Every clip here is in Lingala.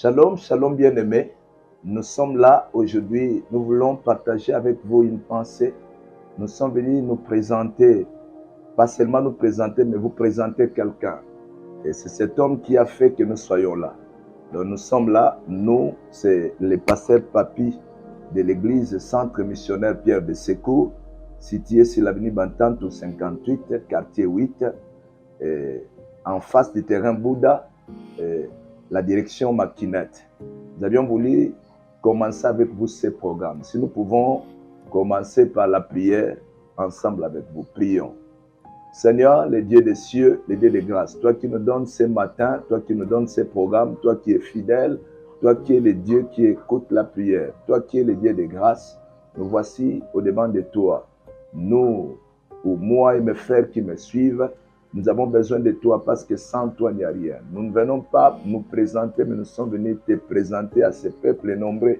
Shalom, shalom bien-aimés. Nous sommes là aujourd'hui. Nous voulons partager avec vous une pensée. Nous sommes venus nous présenter, pas seulement nous présenter, mais vous présenter quelqu'un. Et c'est cet homme qui a fait que nous soyons là. Donc nous sommes là. Nous, c'est les pasteurs Papi de l'église Centre Missionnaire Pierre de Secours, situé sur l'avenue Bantantou 58, quartier 8, en face du terrain Bouddha, la direction Maquinette. Nous avions voulu commencer avec vous ce programme. Si nous pouvons commencer par la prière ensemble avec vous, prions. Seigneur, le Dieu des cieux, le Dieu des grâces, toi qui nous donnes ce matin, toi qui nous donnes ce programme, toi qui es fidèle, toi qui es le Dieu qui écoute la prière, toi qui es le Dieu des grâces, nous voici au-devant de toi. Nous, ou moi et mes frères qui me suivent, nous avons besoin de toi parce que sans toi, il n'y a rien. Nous ne venons pas nous présenter, mais nous sommes venus te présenter à ce peuple nombreux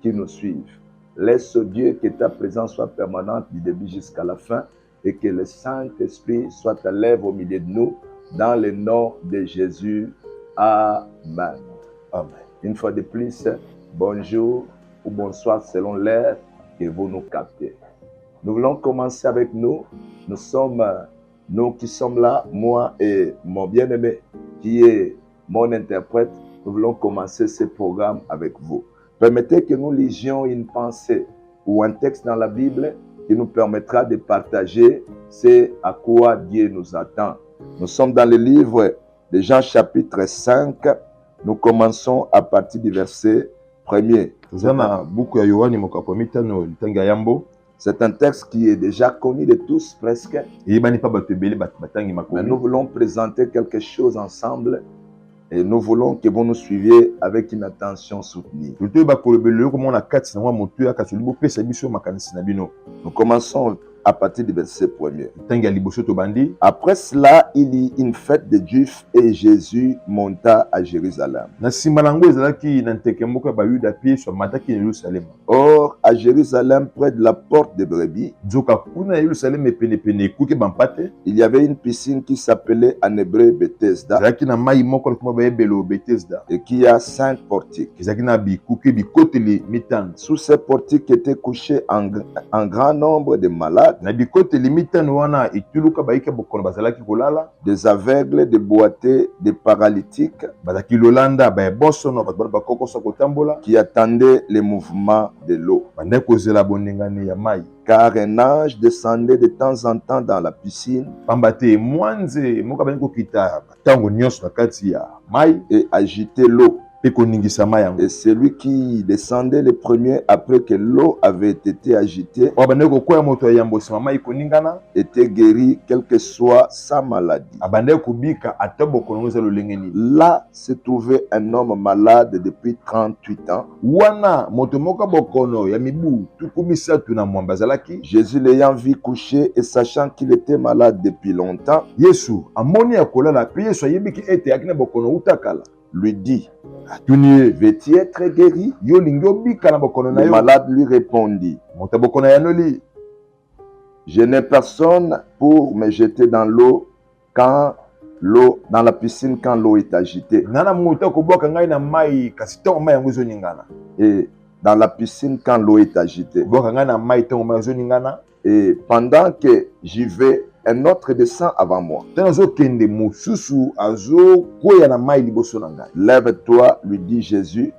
qui nous suivent. Laisse, Dieu, que ta présence soit permanente du début jusqu'à la fin et que le Saint-Esprit soit à l'œuvre au milieu de nous, dans le nom de Jésus. Amen. Amen. Une fois de plus, bonjour ou bonsoir selon l'heure que vous nous captez. Nous voulons commencer avec nous. Nous qui sommes là, moi et mon bien-aimé, qui est mon interprète, nous voulons commencer ce programme avec vous. Permettez que nous lisions une pensée ou un texte dans la Bible qui nous permettra de partager ce à quoi Dieu nous attend. Nous sommes dans le livre de Jean chapitre 5. Nous commençons à partir du verset 1er. C'est un texte qui est déjà connu de tous presque. Mais nous voulons présenter quelque chose ensemble et nous voulons que vous nous suiviez avec une attention soutenue. Nous commençons à partir du verset 1er. Après cela, il y eut une fête des Juifs et Jésus monta à Jérusalem. Or, à Jérusalem, près de la porte des brebis, il y avait une piscine qui s'appelait en hébreu Bethesda et qui a 5 portiques. Sous ces portiques étaient couchés un grand nombre de malades, des aveugles, des boités, des paralytiques qui attendaient les mouvements de l'eau. Car un ange descendait de temps en temps dans la piscine et agitait l'eau. Et celui qui descendait le premier après que l'eau avait été agitée était guéri, quelle que soit sa maladie. Là se trouvait un homme malade depuis 38 ans. Jésus l'ayant vu couché et sachant qu'il était malade depuis longtemps, lui dit: veux-tu être guéri? Le malade lui répondit: je n'ai personne pour me jeter dans la piscine quand l'eau est agitée. Et dans la piscine quand l'eau est agitée. Et pendant que j'y vais, un autre descend avant moi. Lève-toi, lui dit Jésus.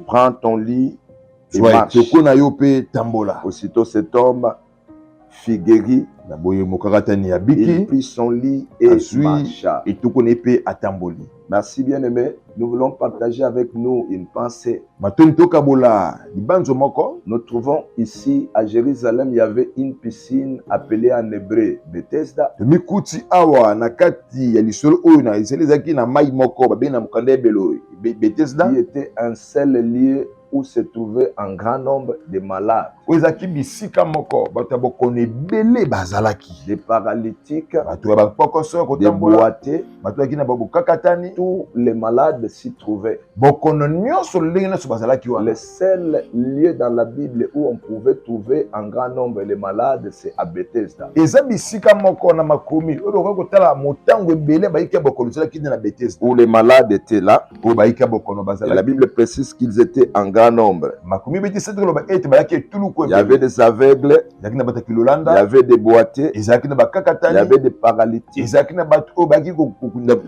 Prends ton lit et marche. Aussitôt cet homme fut guéri. Il prit son lit et marcha. Merci bien-aimé. Nous voulons partager avec nous une pensée. Nous trouvons ici à Jérusalem, il y avait une piscine appelée en hébreu Bethesda. Qui était un seul lieu où se trouvait un grand nombre de malades, Ezaki bisika moko bato bokone belé bazalaki. des paralytiques, Bato ba pokoso des kotambola. boités. Bato akina babukakatani. Tous les malades s'y trouvaient. Bokono nyonso lenge na so bazalaki wana. Le seul lieu dans la Bible où on pouvait trouver un grand nombre de malades, c'est à Bethesda. Eza bisika moko na makomi oyo kokotala motango ebele bayika bokono zalaki na Bethesda. Où les malades étaient là. Oyo bayika bokono Et la bazalaki. Bible précise qu'ils étaient en grand nombre. Makomi beti setolo ba ete bayaki tulu ko. Il y avait des aveugles, Ezaki na bato il y kilolanda. avait des boités, Ezaki na il y bakakatani. avait des paralytiques. Ezaki na bato oyo bayaki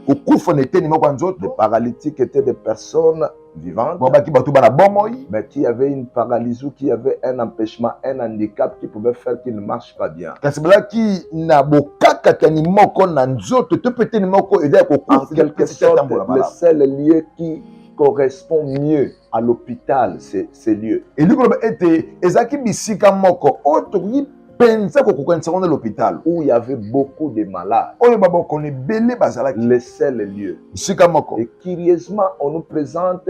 kokufa na eteni moko Les nzoto. paralytiques étaient des personnes vivantes, Bo baki bato bana bomoi. mais qui avaient une paralysie ou qui avaient un empêchement, un handicap qui pouvait faire qu'ils ne marchent pas bien. Kasi balaki na bokakatani moko na nzoto to peteni moko eza En kokufa quelque sorte, le seul lieu qui correspond mieux à l'hôpital, c'est ces lieux. elikoloba ete ezaki bisika moko oyo tokoki penza kokokanisa ngo na l'hôpital Où il y avait beaucoup de malades. oyo babokoni ebele bazalaki Le seul lieu. bisika moko. Et curieusement, on nous présente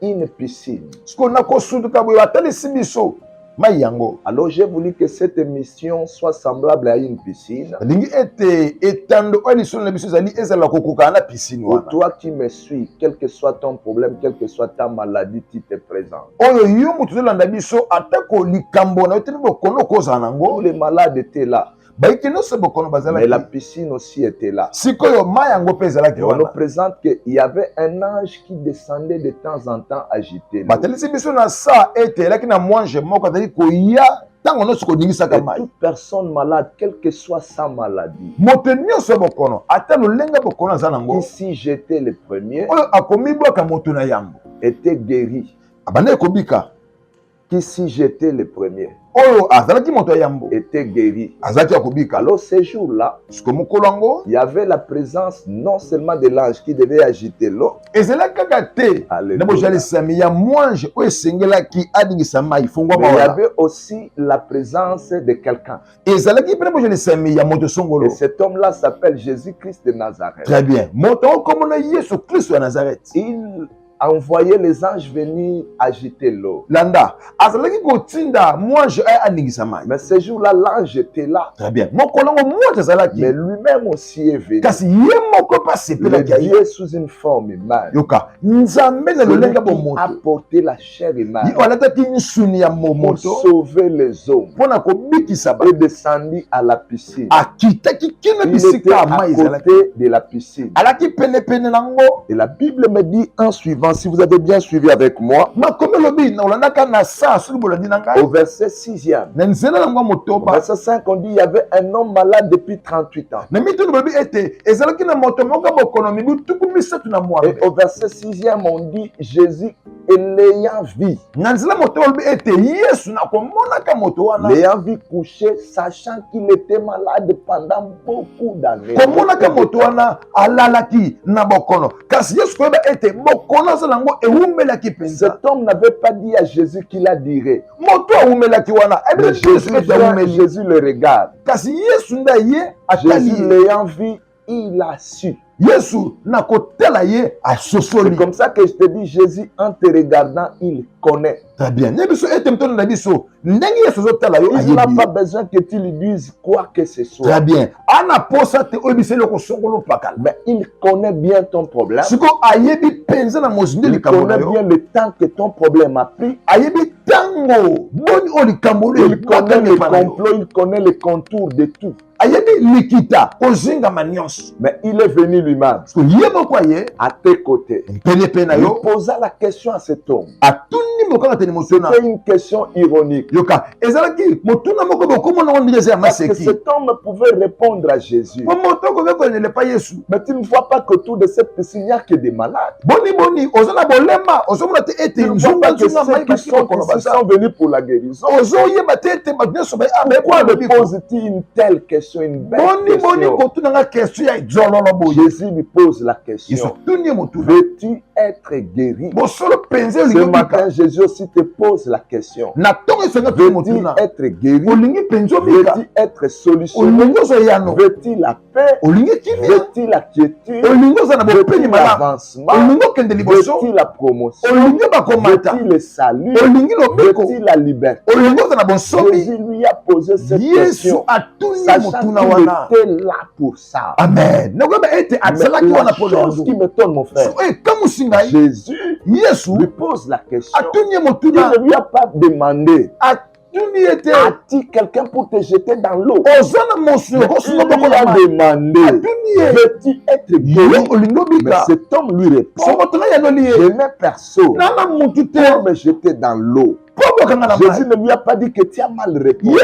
une piscine. sikoyo nakosunduka boye batalisi biso mai yango. Alors j'ai voulu que cette émission soit semblable à une piscine. Lingi ete etando oyo lisolo na biso ezali ezala kokokana na piscine Pour wana. toi qui me suis, quel que soit ton problème, quelle que soit ta maladie, tu te présentes. Oyo yo moto ozolanda biso atako likambo na yo teli bokono kozala Tous nango les malades étaient là, bayiki nyonso bokono mais la bazalaki. piscine aussi était là. Sikoyo mai yango mpe ezalaki Et on nous wana. présente qu'il y avait un ange qui descendait de temps en temps agité l'eau. batalisi biso na sa ete elaki na mwange moko azali koya ntango nyonso koningisaka Et mai. toute personne malade, quelle que soit sa maladie, moto nyonso ya bokono ata lolenge bokono aza nango ici j'étais le premier, oyo akomibwaka moto na yango était guéri. abandaki kobika. Ici j'étais le premier, oyo azalaki moto ya yambo était guéri. azalaki ya kobika. Alors ces jours-là, siko mokolo yango il y avait la présence non seulement de l'ange qui devait agiter l'eau, ezalaki kaka te na Alléluia. bozalisami ya mwange oyo esengelaki adingisa mai fungwa mais il y maola. avait aussi la présence de quelqu'un. ezalaki mpe na bozalisami ya moto Et songolo. cet homme-là s'appelle Jésus-Christ de Nazareth. très bien moto okomona yesu kristo ya nazareti. Il envoyait les anges venir agiter l'eau. landa azalaki kotinda mwange aya adingisa mai. Mais ce jour-là, l'ange était là. très bien mokolo yango mwange azalaki Mais lui-même aussi est venu. kasi ye moko mpe Le asepelaki ya ye. Dieu sous une forme humaine. yoka nzambe na Celui lolenge qui a bomoto porté la chair humaine ye alataki nsuni ya pour momoto sauver les hommes mpona kobikisa et bato. descendu à la piscine. akitaki kino Il était bisika ya à mai ezalaki côté de la piscine. alaki penepene nango. Et la Bible me dit en suivant, si vous avez bien suivi avec moi, makomi elobi na olandaka na saa soki bolandi na ngai au verset 6e. na nzela nango ya Au motoba verset 5, on dit il y avait un homme malade depuis 38 ans. na mituni balobi ete ezalaki na moto moko bokono mibu tuku misatu na Et mwambe. au verset 6e, on dit Jésus, et l'ayant vu, na nzela moto balobi ete yesu nakomonaka moto wana l'ayant vu couché, sachant qu'il était malade pendant beaucoup d'années. komonaka moto wana alalaki na bokono kasi yesu koyeba ete bokono aza nango ewumelaki mpenza. Cet homme n'avait pas dit à Jésus qu'il a dirait. moto awumelaki wana Mais ebile yesu ete awumeli Jésus le regarde. kasi yesu nde ye atali Jésus ye. l'ayant vu, il a su. yesu na kotala ye C'est asosoli. comme ça que je te dis, Jésus, en te regardant, il connaît. très bien ne biso ete mtono na biso ndenge yesu azotala yo Il n'a ayebi pas ye. besoin que tu lui dises quoi que ce soit. très bien ana posa te oyebisa eloko songolo pakala Mais il connaît bien ton problème. siko ayebi mpenza na mozindo Il likambo na connaît yo bien le temps que ton problème a pris. ayebi ntango boni oyo likambo oyo Il connaît le ekwaka na yo complot, il connaît les contours de tout. ayebi likita kozingama nyonso Mais il est venu lui-même siko ye moko aye à tes côtés. mpenepe na Il yo posa la question à cet homme. atundi mokanga tene motuna C'était une question ironique. yoka ezalaki motuna moko bokomona ngo ndenge eza ya Parce que maseki cet homme pouvait répondre à Jésus. po moto okoki koyenele pa yesu Mais tu ne vois pas qu'autour de cette piscine, il n'y a que des malades. boni oza na bolema ozomona te ete Tu ne vois nzunga pas que nzunga mai ceux qui baki sont mokolo ici baza sont venus pour la guérison. ozoyeba te ete bato nyonso bai Mais pourquoi abekoalobi me poses-tu une telle question? question, une belle question. Jésus lui pose la question. Veux-tu être guéri? Ce matin, Jésus aussi te pose la question. Veux-tu être guéri? Veux-tu être solutionné? Veux-tu la paix? Veux-tu la quiétude? Veux-tu l'avancement? Veux-tu la promotion? Veux-tu le salut? Veux-tu la liberté? Jésus lui a posé cette question, sachant qu'il était là pour ça. Amen. Mais la chose qui m'étonne, mon frère, Jésus lui pose la question. Il ne lui a pas demandé: as-tu quelqu'un pour te jeter dans l'eau? Il lui a demandé: veux-tu être guéri? Mais cet homme lui répond: je n'ai personne pour me jeter dans l'eau. Jésus ne lui a pas dit que tu as mal répondu.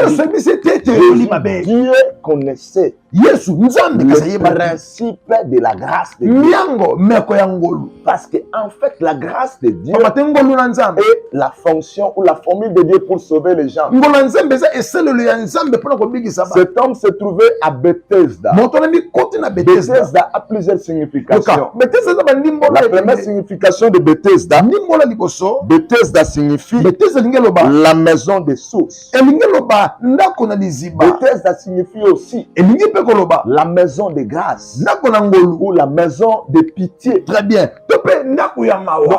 Dieu connaissait le principe de la grâce de Dieu. Parce que en fait, la grâce de Dieu est la fonction ou la formule de Dieu pour sauver les gens. Cet homme se trouvait à Bethesda. Bethesda a plusieurs significations. La première signification de Bethesda, Bethesda signifie la maison des sources. Bethesda signifie aussi la maison de grâce ou la maison de pitié. Très bien. Donc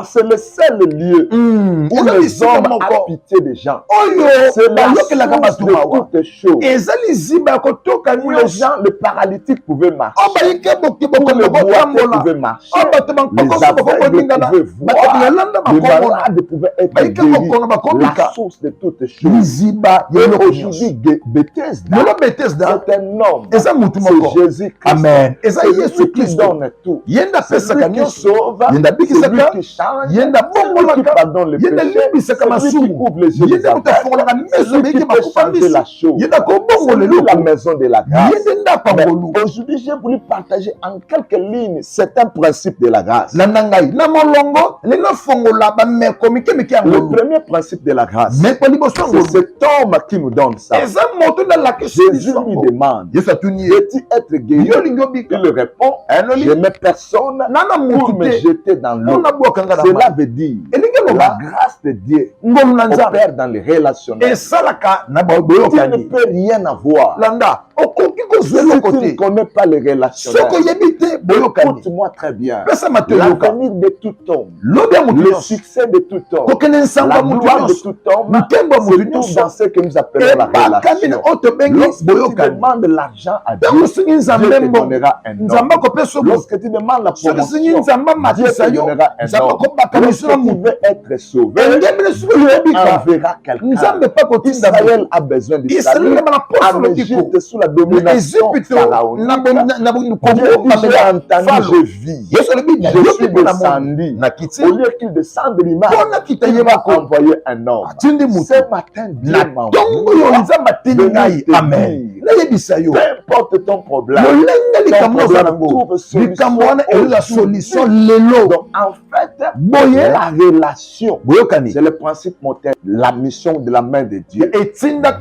c'est le seul lieu où les hommes ont pitié des gens. C'est la source de toutes choses. Où les gens, le paralytique pouvait marcher, où le boiteux pouvait marcher, les aveugles pouvaient voir, les malades pouvaient être guéris. La source de toutes choses. Aujourd'hui, Bethesda, c'est un homme. C'est Jésus-Christ. Amen. C'est lui qui donne tout. C'est lui qui sauve, c'est lui qui change, c'est lui qui pardonne les péchés, c'est lui qui couvre les yeux des aveugles, c'est lui qui peut changer la chose. C'est lui la maison de la grâce. Mais aujourd'hui, j'ai voulu partager en quelques lignes certains principes de la grâce. Le premier principe de la grâce, c'est cet homme qui nous donne ça. Jésus lui demande: veux-tu être guéri? Il répond: je n'ai personne pour me jeter dans l'eau. Cela veut dire la grâce de Dieu opère dans les relationnels. Tu ne peux rien avoir si tu ne connais pas les relationnels. Écoute-moi très bien. L'avenir de tout homme, le succès de tout homme, la gloire de tout homme, c'est tout dans ce que nous appelons la relation. Lorsque tu demandes l'argent à Dieu, Dieu te donnera un homme. Lorsque tu demandes la promotion, Dieu te donnera un homme. Lorsque tu veux être sauvé, Dieu enverra quelqu'un. Israël a besoin du salut. En Égypte, sous la domination pharaonique, Dieu a entendu: je vis, je suis descendu. Au lieu qu'il descende de l'image, il va envoyer un homme. Ce matin, Dieu m'envoie. Amen. Peu importe ton problème, trouve solution. Donc en fait, la relation, c'est le principe moteur, la mission de la main de Dieu. Dieu agit dans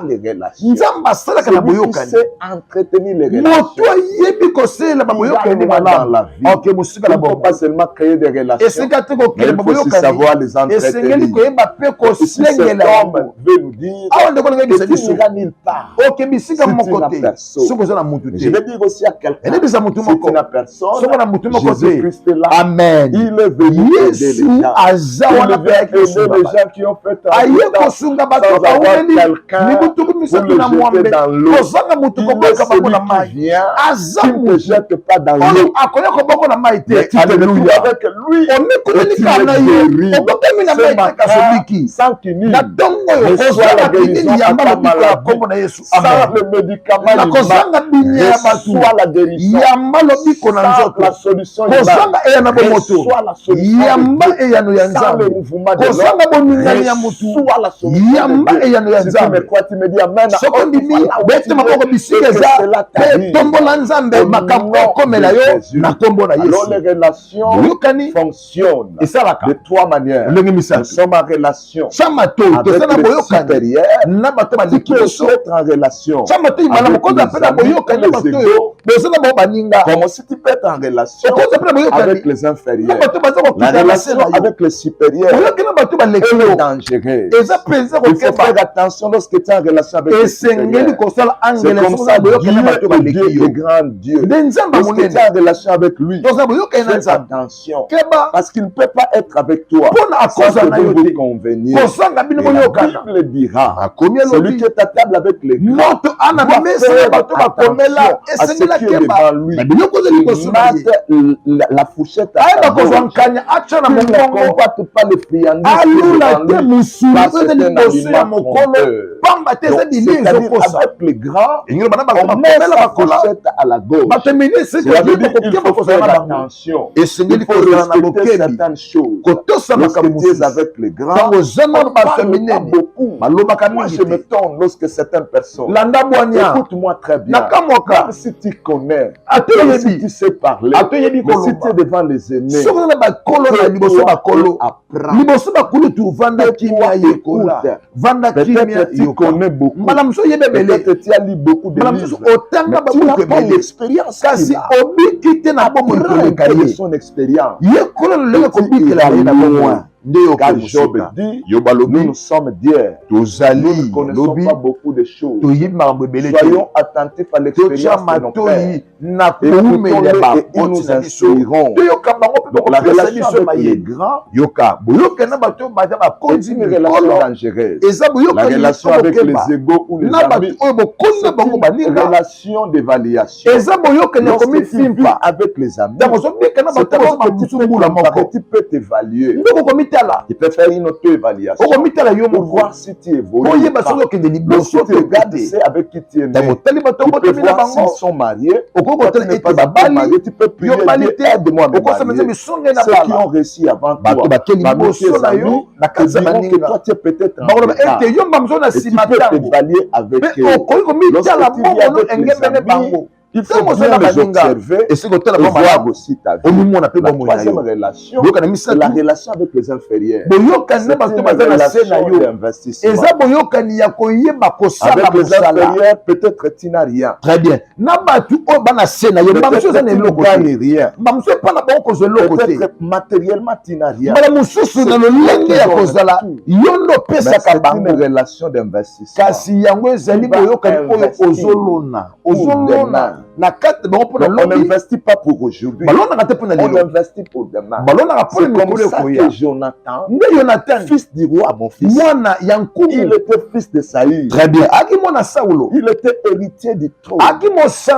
les relations. Celui qui sait entretenir les relations, il va dans la vie. Il ne faut pas seulement créer des relations, mais il faut aussi savoir les entretenir. Et si cet homme veut nous dire que tu n'iras nulle part si tu n'as personne. Je vais dire aussi à quelqu'un, si tu n'as personne, Jésus-Christ est là. Amen. Il est venu aider les gens. Il est venu aider les gens qui ont fait un sans avoir quelqu'un pour le jeter dans l'eau. Il est celui qui vient, qui ne te jette pas dans l'eau. Mais tu te retrouves avec lui et tu es guéri. Ce matin, sans qu'il n'y reçoit la guérison à ta maladie, sans le médicament, reçoit la guérison, sans la solution, eya na bomoto soit la solution yamba eya no ya sans le nzambe mouvement de kozanga boningani ya l'homme, mutu soit la solution yamba de Dieu. eya no ya Si tu nzambe me crois, tu me dis amen. soko ndimi bete maboko bisika eza pe tombola nzambe makambo ekomela yo na kombo na Alors Yesu les relations boyokani fonctionnent esalaka de trois manières. ndenge Nous misatu sommes en relation chamato avec tozana le boyokani supérieur. na bato Tu peux baliki aussi biso être en relation chamato imala avec mokonza les mpe na amis boyokani et na bato les oyo égaux. bozana bao baninga Comme aussi tu peux être en relation okonza mpe na boyokani avec les na inférieurs. bato baza La kokita na se relation na yo avec les supérieurs boyoki na bato baleki elle est yo dangereuse. eza mpenza Il faut faire kokeba attention lorsque tu es en relation avec les esengeli supérieurs. kosala C'est angele comme soki ça na boyokani na bato Dieu, baleki Dieu, yo le grand Dieu. nde nzambe Lorsque tu es monene en relation avec lui, tozala boyokani na fais nzambe attention. keba Parce qu'il ne peut pas être avec toi mpona sans akozala que na vous yo vous te conveniez. kozanga bino Et la boyokana Bible dira, akomi celui elobi qui est à table avec les grands moto ana doit mimesa ya faire bato bakomela attention à ce esengeli qui est akeba devant lui. na biloko eza liboso na ye Mate la fourchette à ayeba sa kozwa gauche. nkanya atya na Tu ne mongongo combattes pas les friandises qui alula sont te devant lui. musulu Parce oyo eza que c'est un liboso ya aliment mokolo trompeur. pamba te eza Donc, bilie c'est-à-dire ezokosa avec les grands, engelo bana on met bakomela sa bakola fourchette à la gauche. bato ministre Cela veut dire qu'il kokeba faut kozala faire na bango attention. esengeli Il faut kozala na respecter bokebi certaines choses. kotosa Lorsque makambo tu es mosusu avec les grands, ntango oza na on bato parle pas minene beaucoup. balobaka Moi, mingi je me te tourne lorsque certaines personnes. landa bwanya Écoute-moi très bien. nakamwaka Même si tu connais, ate même si yebi tu sais parler, ate yebi mais si tu es koloba devant les aînés, soki na bakolo na liboso bakolo apprends. liboso bakulu tu vanda kimia yekola vanda kimia Peut-être tu yoka connais beaucoup. mbala mosusu oyeba ebele Peut-être tu as lu beaucoup de mbala mosusu livres. otanga Mais tu n'as babuku pas ebele l'expérience kasi qu'il a. obiki te na bomoi Apprends un koleka peu de ye son expérience. yekola lolenge Et tu kobikela iras ye na bomoi loin. nde Car yoke Job mosika dit, yo balobi nous sommes d'hier. Nous tozali ne connaissons lobi pas beaucoup de choses. toyebi makambo ebele te Soyons attentifs à totya l'expérience de nos pères. matoi na Écoutons-les koumela et ils bakoti nous na biso instruiront. toyoka bango mpe Donc la bakopesa relation biso avec les mayele grands yoka boyoka na bato oyo baza est bakonzi une relation mikolo dangereuse. eza La boyokani relation mpo avec bokeba les égaux ou les na bato amis, oyo bokonzi na c'est bango une baninga relation d'évaluation. eza boyokani ya Lorsque tu vis komifimpa avec les amis, ntango ozobika na c'est bato oyo parce que tu bamusu peux mbula comparer, moko tu peux t'évaluer. ndoko komitala Tu peux faire une auto-évaluation okomitala yo pour moko voir si tu évolues. oyeba soki okende liboso Lorsque tu to regardes, te c'est avec qui tu es ntango né. otali bato Tu peux obotomi na voir s'ils bango sont mariés. okoki Toi, tu kotala n'es ete pas encore babali marié, tu peux prier yo bali Dieu, te aide-moi à me okosala marier. misonge na Ceux qui bala ont réussi avant bato toi, bakeli parmi liboso tes na amis, yo na te kati ya diront que baninga toi tu es peut-être en bakoloba retard. ete yo mbamzo na Et tu nsima peux ntango t'évaluer avec mpe eux. okoki komitala Lorsque tu vis bongo no avec les engemene amis, bango il faut ntango oza bien na les baninga observer esika otala et bango voir malamu aussi ta vie. omimona mpe La bomoi na troisième yo relation, boyoka na c'est la misato relation avec les inférieurs. boyokani C'est na une bato baza na se na relation yo d'investissement. eza boyokani ya koyeba kosala Avec les mosala inférieurs, peut-être tu n'as rien. très bien na bato oyo bana se na yo mba mosusu eza Peut-être na tu ne eloko gagnes te rien. mba mosusu epa na bango kozwa eloko te Peut-être matériellement tu n'as rien. mbala mosusu na lolenge ya kozala yo nde Mais opesaka c'est une bango relation d'investissement. kasi yango ezali Tu vas boyokani oyo investir ozolona pour ozolona demain. na kati bango mpo na Donc, on lobi n'investit pas pour aujourd'hui. balonaka te mpo na On lelo investit pour demain. balonaka mpo na C'est comme mikolo ça ekoya que Jonathan, nde yonatan fils du roi, mon fils, mwana ya il nkumu était fils de Saïd. très bien aki mwana saulo Il était héritier du trône. aki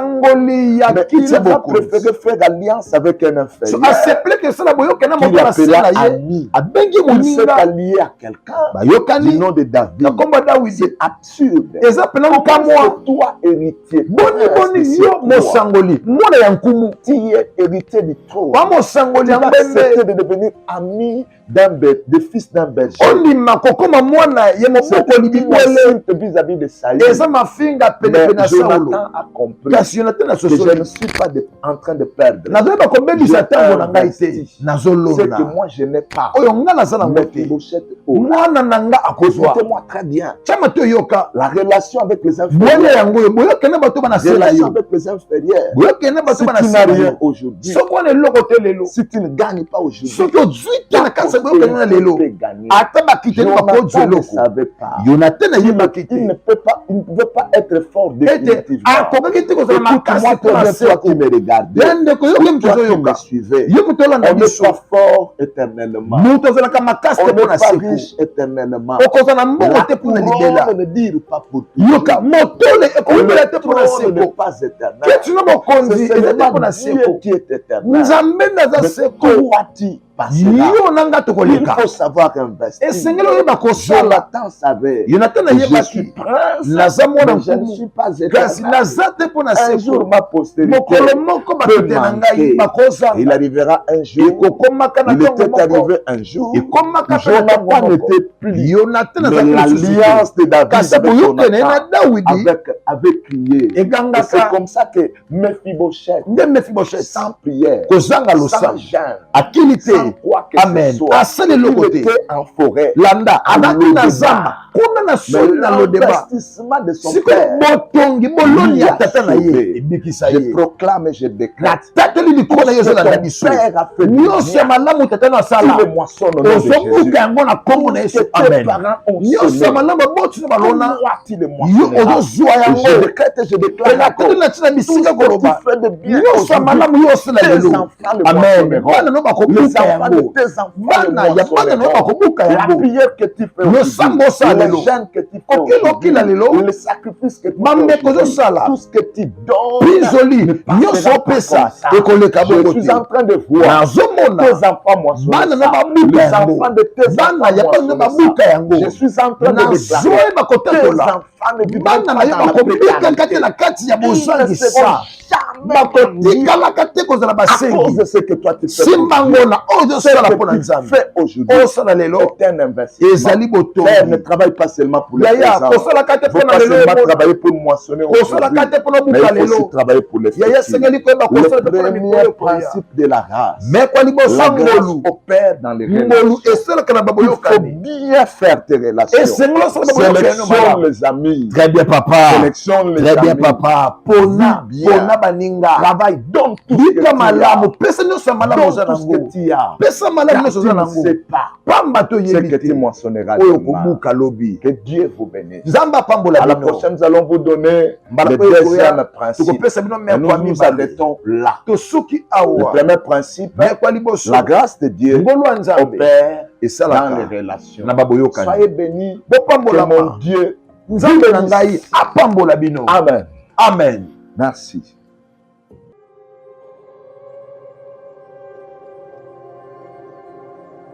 mosangoli ya Mais kiti il a bokonzi préféré faire alliance avec un so inférieur aseple ke sala boyokani na qu'il moto na se appela na ye ami. abengi Il s'est moninga allié à quelqu'un du bayokani nom de David. na kombo ya dawidi C'est absurde. eza pena nkamwa C'est toi héritier. boni boni C'est yo toi. mosangoli mwana ya nkumu Tu es héritier du trône. wa mosangoli Tu ya vas accepter mbembe de devenir ami des fils d'un berger. ondima kokoma mwana ya C'est mobokoli une bibwele insulte vis-à-vis de Saïd. eza mafinga Mais penepene ya saulo Jonathan a compris kasi yonatan na que je ne sosoli suis pas en train de perdre. nazoyeba kobebisa ntango na ngai te C'est que nazolona moi je n'ai pas. oyo nga naza nango Mais te Mephibosheth aura. mwana na nga akozwa Écoutez-moi très bien. tiama te oyoka La relation avec les bwele inférieurs. yango oyo boyokende bato bana se na Relation yo avec les inférieurs. boyokende bato Si bana tu se n'as na rien yo aujourd'hui, soki wana eloko te lelo si tu ne gagnes pas aujourd'hui, soki ozwi te na kasa boyokende na lelo tu peux gagner. ata bakiteli bakozwa Jonathan ne eloko savait pas. yonatan ayebaki Il ne te peut pas, il ne pouvait pas être fort ete définitivement. akokaki te kozala Écoute-moi makasi très mpona bien, toi qui seko me regardais, ya ndeko yoki moto toi qui me ozoyoka suivais. ye moto olanda On n'est biso pas fort éternellement. moto azalaka makasi On te n'est mpona pas seko riche éternellement. okozala na mbongo La te mpona libela couronne ne dure pas pour tout. yoka motole Le ekomibela te mpona trône n'est seko pas éternel. Que tu n'as pas conduit. C'est seulement Dieu qui est éternel. Nzambe naza seko. Toi-tu passera. Yo nanga Il tokoleka. faut savoir investir. Et Seigneur yeba kosala. Jonathan savait. Jonathan na Je yeba suis ki. prince. Naza mwana Mais je ne nkumu. suis pas Kasi éternel. naza te pona Un jour seko. ma postérité Mokolo moko peut batute na manquer. ngai bakozanga. Il arrivera un jour. Ekokomaka na Il ntongo était moko. arrivé un jour. Ekomaka na Jonathan ntongo moko. n'était plus. Jonathan Mais naza l'alliance de David kasi avec boyokene na Jonathan Dawidi avait crié. Et c'est egangaka comme ça que Mephibosheth, nde Mephibosheth sans prière, kozanga sans losambo jeûne, akili te sans quoi que amen ce soit, asali eloko il te était en forêt. landa azalaki na Lodeba. zamba kuna na Mais soli na lodeba l'investissement de son sikoyo père, botongi boloni lui ya a tata na ye sauvé. ebikisa Je ye proclame et je déclare. natateli likolo na ye ozolanda biso Père a fait nyonso ya malamu tata na asala tous les moissons au nom de Jésus. ozobuka yango na kombo na yesu Que tes amen parents ont nyonso ya semé. malamu aboti na balona Toi-tu les yo moissonneras. ozozwa Et je yango décrète et je déclare enateli na ntina tout ce bisika que koloba tu fais de bien nyonso ya malamu yo osala tes lelo enfants le amen moissonneront. bana no Les bakobuka enfants de yango tes enfants le bana ya bana no moissonneront. bakobuka La yango prière que tu fais losambo osala le lelo jeûne que tu fais okilokila lelo aujourd'hui, le sacrifice que tu fais bambeko aujourd'hui, ozosala tout ce que tu donnes, bizoli ne passera nyonso pas opesa comme ça. ekoleka bongo Je suis te en train de voir nazomona tes enfants moissonner bana na ça. babuka Les yango enfants de tes bana enfants ya bana na moissonner babuka ça. yango Je suis en train de déclarer nazoyeba tes kotekola enfants ne vivront bana pas na ye dans la bakobikaka te précarité. na kati ya Ils ne seront bozangisa jamais bakotikalaka te kozala à cause basengi de ce que toi tu fais simbango na oyo ozosala Ce mpo na que tu nzambe fais aujourd'hui osala lelo est un investissement. ezali Père ne botongi travaille pas seulement pour les yaya présents. kosalaka te Il ne faut mpo na pas lelo seulement emona travailler pour moissonner kosalaka aujourd'hui, te mpo na mais buka il faut aussi lelo travailler pour les yaya futurs. esengeli koyeba kosala te Le mpo na mikolo premier ekoya principe de la grâce, mekwa liboso la grâce ngolu opère dans les ngolu relations. esalaka na Il faut baboyokani bien faire tes relations. esengeli osala baboyokani Sélectionne les amis. très bien papa Sélectionne les très bien amis. papa pona Vis bien. pona baninga Travaille, donne tout ce que bika tu malamu as. pesa nyonso ya malamu Donne oza tout ce nango que tu as. pesa malamu Car nyonso tu oza ne nango sais pas pamba to ce yebi que te tu moissonneras oyo demain. kobuka lobi Que Dieu vous bénisse. nzambe apambola À la bino prochaine, nous allons vous donner mbala les oyo deuxième koya principe. tokopesa bino Et mekwa nous nous mibale arrêtons là. tosuki Le awa premier principe, mekwa liboso la grâce de Dieu ngolu ya nzambe opère dans les esalaka relations. na baboyokani Soyez bénis. Que mon bopambolama Dieu nzambe na ngai apambola bino Amen. amen Merci.